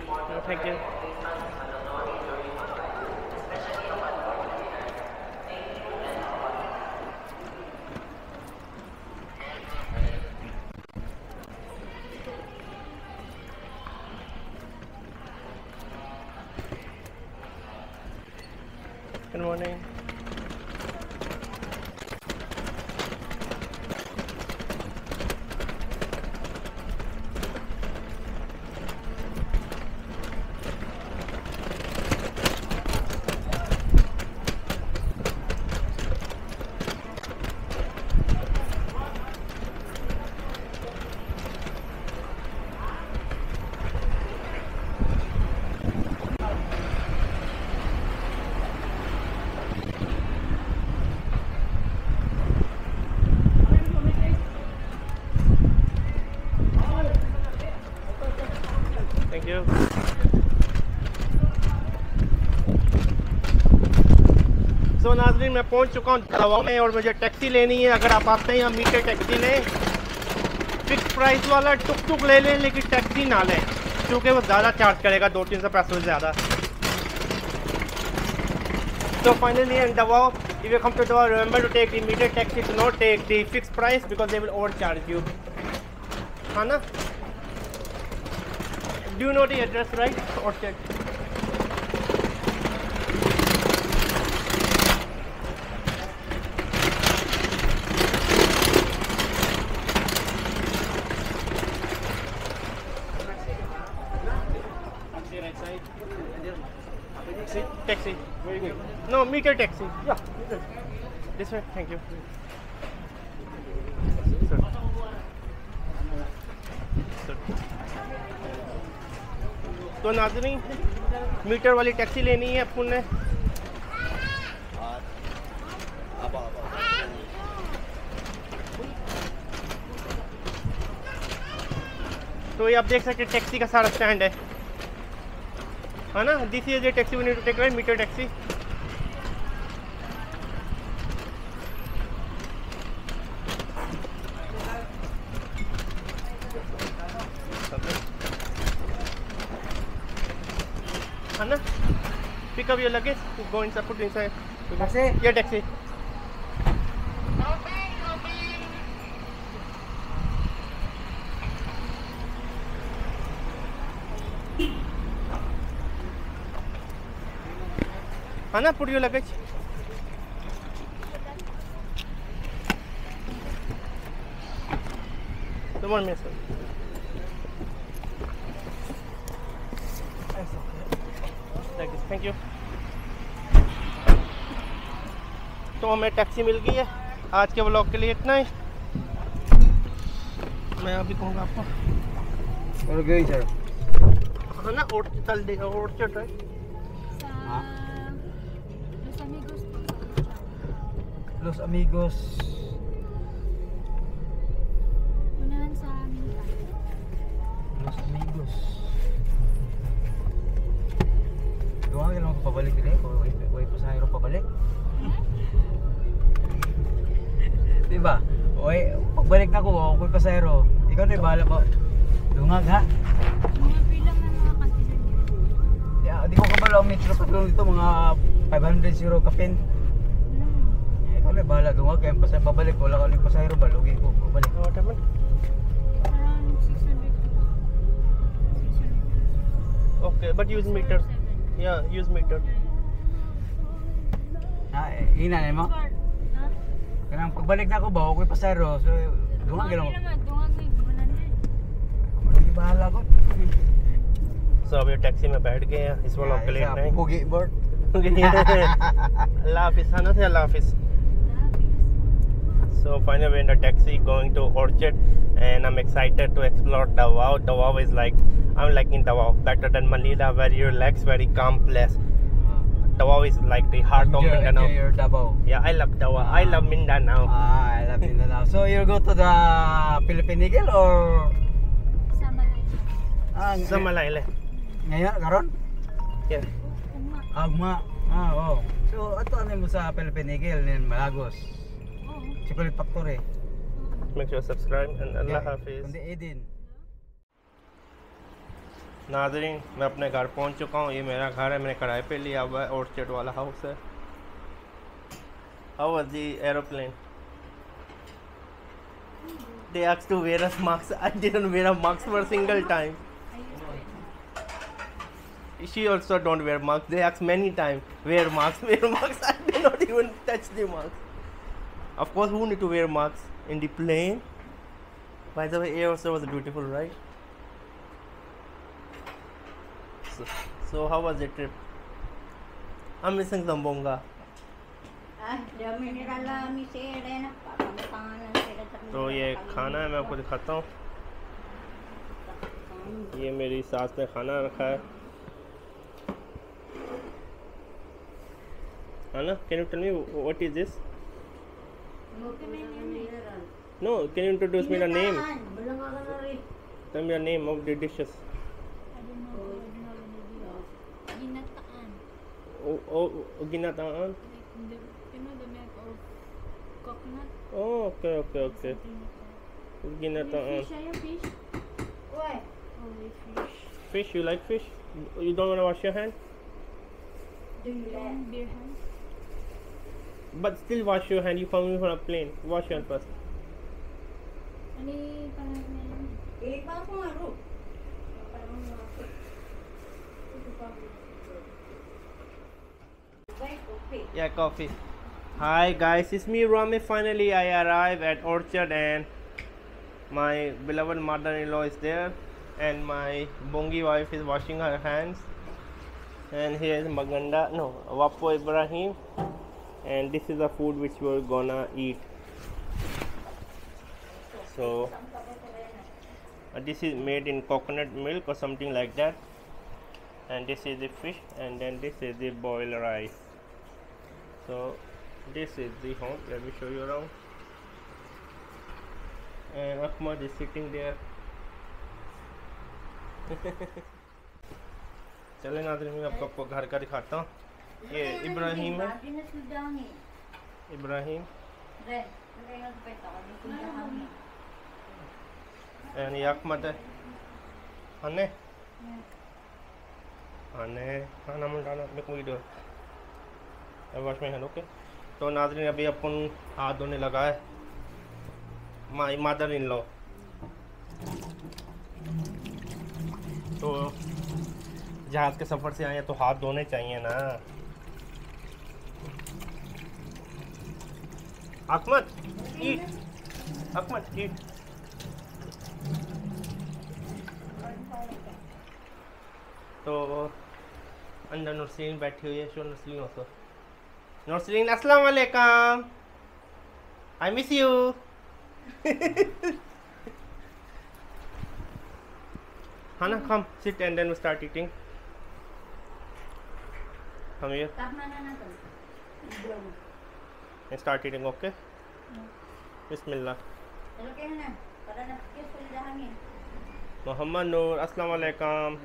No, thank you. Good morning. Thank you. So नाज़रीन, मैं पहुंच चुका हूँ दवा में और मुझे टैक्सी लेनी है। अगर आप आते हैं यहाँ मीटर टैक्सी लें, फिक्स प्राइस वाला टुक टुक ले लें, लेकिन टैक्सी ना लें क्योंकि वो ज़्यादा चार्ज करेगा, 200-300 पैसे ज़्यादा। So finally in Davao, if you come to Davao, remember to take the meter taxi, to not take the fixed price because they will overcharge you. हाँ ना? Do you know the address, right? Or check? Taxi. Very good. No, meter taxi. Yeah, meter. This way. Thank you. Sir. Sir. तो नाज़रीन, metre वाली taxi लेनी है अपन ने। तो ये आप देख सकते हैं टैक्सी का सारा स्टैंड है ना? This is a taxi we need to take, right? Meter taxi. है ना? Pick up your luggage, go inside, put inside. Taxi? Yeah, taxi. है ना? Put your luggage. The one minute, sir. Like this. Thank you. तो हमें taxi मिल गई है। आज के व्लॉग के लिए इतना ही। मैं अभी कहूँगा आपको और गई सर है ना? और चल देगा और चल रहा है। Los Amigos. Unahan sa amin pa. Los Amigos. Gawa ka naman pabalik din eh. Huwag pa sa hiro pabalik. Diba? Pagbalik na ko, huwag pa sa hiro. Ikaw na bahala pa. Dungag ha? Mga bilang ng mga kantinan. Di ko kabalo ang metro patrol dito. Mga 500 euro kapin. Ikaw na bahala. Dungag kaya pabalik. Wala ka ulit pa sa hiro ba? Lugi ko. Pabalik. What happened? Around 600 Okay, but use meter. Yeah, use meter. Ina na mo? Ha? Kanang pagbalik na ako ba, huwag pa sa hiro. So, dungag ka lang. Dungag may 100. Malugi bahala ko. So अभी taxi में बैठ गए हैं इस vlog के लिए इतना ही। Pugi board. अल्लाह हाफिज़। हाँ ना से अल्लाह हाफिज़। So finally we're in the taxi going to Orchard and I'm excited to explore Davao. Davao is like, I'm liking Davao better than Manila, very relaxed, very calm place. Davao is like the heart of Mindanao. Enjoy your Davao. Yeah, I love Davao. I love Mindanao. I love Mindanao. So you go to the Philippine Eagle or? Sa Malaysia. Sa Malayla. Ngayon, karon? Yeah. Agma. Oh. So ato ano mo sa Philippine Eagle nin Malagos. Chocolate Factory. Make sure to subscribe and Allah Hafiz. Kundi Edin. नाज़रीन मैं अपने घर पहुंच चुका हूँ। ये मेरा घर है, मैंने किराए पे लिया हुआ है, ऑर्चर्ड वाला हाउस है। How was the aeroplane? They asked to wear a mask. I didn't wear a mask for a single time. She also don't wear mask. They asked many times, wear mask, wear mask. I did not even touch the mask. Of course, who need to wear mask in the plane? By the way, air also was beautiful, right? So how was the trip? I'm missing Zambonga. तो ये खाना है, मैं आपको दिखाता हूँ। ये मेरी सास ने खाना रखा है। Anna, can you tell me what is this? No, can you introduce me the name? Tell me the name of the dishes. Ginataan. Oh, ginataan. You know the milk of coconut? Oh, okay. Something like that. Ginataan. Fish, are you fish? Why? Only fish. Fish, you like fish? You don't want to wash your hand? Do you Don't beer hands. But still wash your hand. You coming from a plane. Wash your hand first. Ani parang ngayon. Ilik pa ako nga, Ru. Yeah, coffee. Hi guys, it's me Rami. Finally I arrived at Orchard and my beloved mother-in-law is there and my Bongi wife is washing her hands. And here is Maganda, no, Wapo Ibrahim, and this is the food which we're gonna eat. So this is made in coconut milk or something like that, and this is the fish, and then this is the boiled rice. So this is the home. Let me show you around. And Ahmad is sitting there. चले नाज़रीन, मैं आपको घर का दिखाता हूँ। ये इब्राहिम है, इब्राहिम एंड ये अहमद है। अने खाना मंडाना में कोई डर वॉश में है। ओके, तो नाज़रीन अभी अपन हाथ धोने लगा है। My mother in law. तो जहाज़ के सफ़र से आए हैं तो हाथ धोने चाहिए ना। अहमद ईट, अहमद ईट। तो अंदर नूरसरीन बैठी हुई है। Show नूरसरीन also. नूरसरीन अस्सलाम वालेकुम, I miss you. Hana, come sit and then we start eating. Come here and start eating. Okay. Bismillah. Muhammad Noor, Assalamu alaikum.